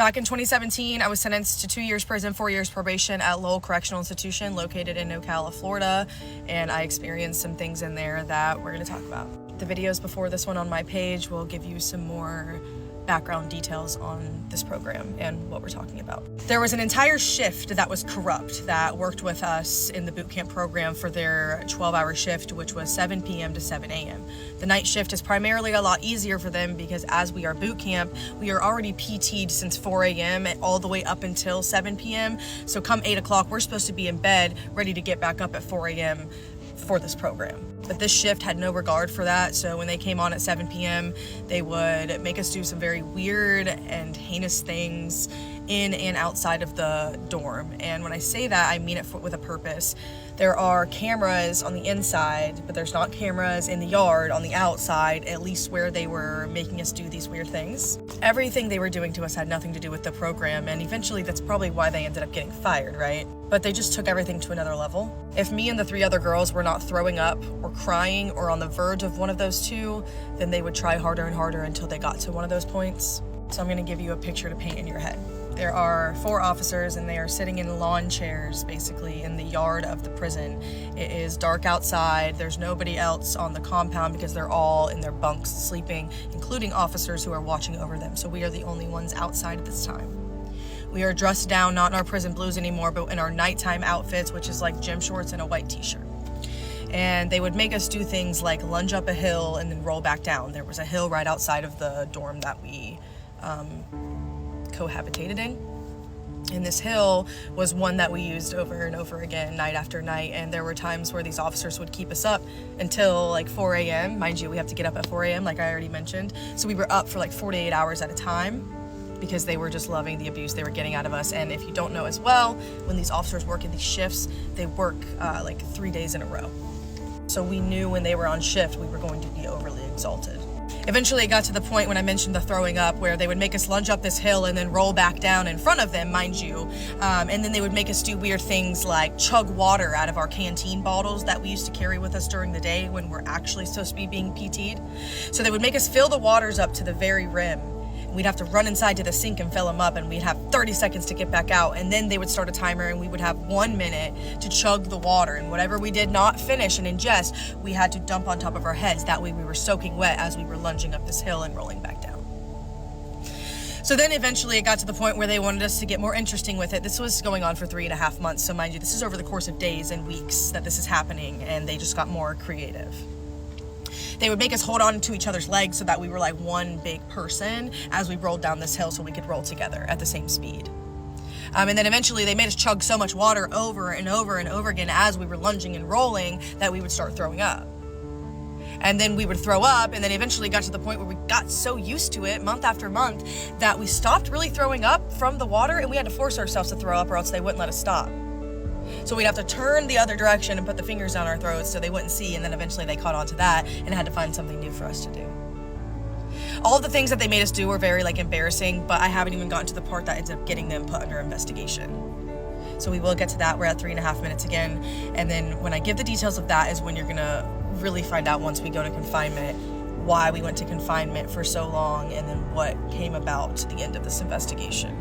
Back in 2017, I was sentenced to 2 years prison, 4 years probation at Lowell Correctional Institution located in Ocala, Florida, and I experienced some things in there that we're going to talk about. The videos before this one on my page will give you some more background details on this program and what we're talking about. There was an entire shift that was corrupt that worked with us in the boot camp program for their 12-hour shift, which was 7 p.m. to 7 a.m. The night shift is primarily a lot easier for them because as we are boot camp, we are already PT'd since 4 a.m. all the way up until 7 p.m. So come 8 o'clock, we're supposed to be in bed ready to get back up at 4 a.m. for this program. But this shift had no regard for that, so when they came on at 7 p.m., they would make us do some very weird and heinous things in and outside of the dorm. And when I say that, I mean it with a purpose. There are cameras on the inside, but there's not cameras in the yard on the outside, at least where they were making us do these weird things. Everything they were doing to us had nothing to do with the program, and eventually that's probably why they ended up getting fired, right? But they just took everything to another level. If me and the 3 other girls were not throwing up or crying or on the verge of one of those two, then they would try harder and harder until they got to one of those points. So I'm gonna give you a picture to paint in your head. There are 4 officers and they are sitting in lawn chairs basically in the yard of the prison. It is dark outside. There's nobody else on the compound because they're all in their bunks sleeping, including officers who are watching over them. So we are the only ones outside at this time. We are dressed down, not in our prison blues anymore, but in our nighttime outfits, which is like gym shorts and a white t-shirt. And they would make us do things like lunge up a hill and then roll back down. There was a hill right outside of the dorm that we cohabitated in. And this hill was one that we used over and over again, night after night. And there were times where these officers would keep us up until like 4 a.m. Mind you, we have to get up at 4 a.m. like I already mentioned. So we were up for like 48 hours at a time because they were just loving the abuse they were getting out of us. And if you don't know as well, when these officers work in these shifts, they work like 3 days in a row. So we knew when they were on shift, we were going to be overly exalted. Eventually it got to the point when I mentioned the throwing up where they would make us lunge up this hill and then roll back down in front of them, mind you. And then they would make us do weird things like chug water out of our canteen bottles that we used to carry with us during the day when we're actually supposed to be being PT'd. So they would make us fill the waters up to the very rim. We'd have to run inside to the sink and fill them up, and we'd have 30 seconds to get back out. And then they would start a timer and we would have 1 minute to chug the water. And whatever we did not finish and ingest, we had to dump on top of our heads. That way we were soaking wet as we were lunging up this hill and rolling back down. So then eventually it got to the point where they wanted us to get more interesting with it. This was going on for 3.5 months. So mind you, this is over the course of days and weeks that this is happening, and they just got more creative. They would make us hold on to each other's legs so that we were like one big person as we rolled down this hill so we could roll together at the same speed. And then eventually they made us chug so much water over and over and over again as we were lunging and rolling that we would start throwing up. And then we would throw up, and then eventually got to the point where we got so used to it month after month that we stopped really throwing up from the water, and we had to force ourselves to throw up or else they wouldn't let us stop. So we'd have to turn the other direction and put the fingers down our throats so they wouldn't see, and then eventually they caught on to that and had to find something new for us to do. All of the things that they made us do were very embarrassing, but I haven't even gotten to the part that ends up getting them put under investigation. So we will get to that. We're at 3.5 minutes again, and then when I give the details of that is when you're gonna really find out, once we go to confinement, why we went to confinement for so long and then what came about to the end of this investigation.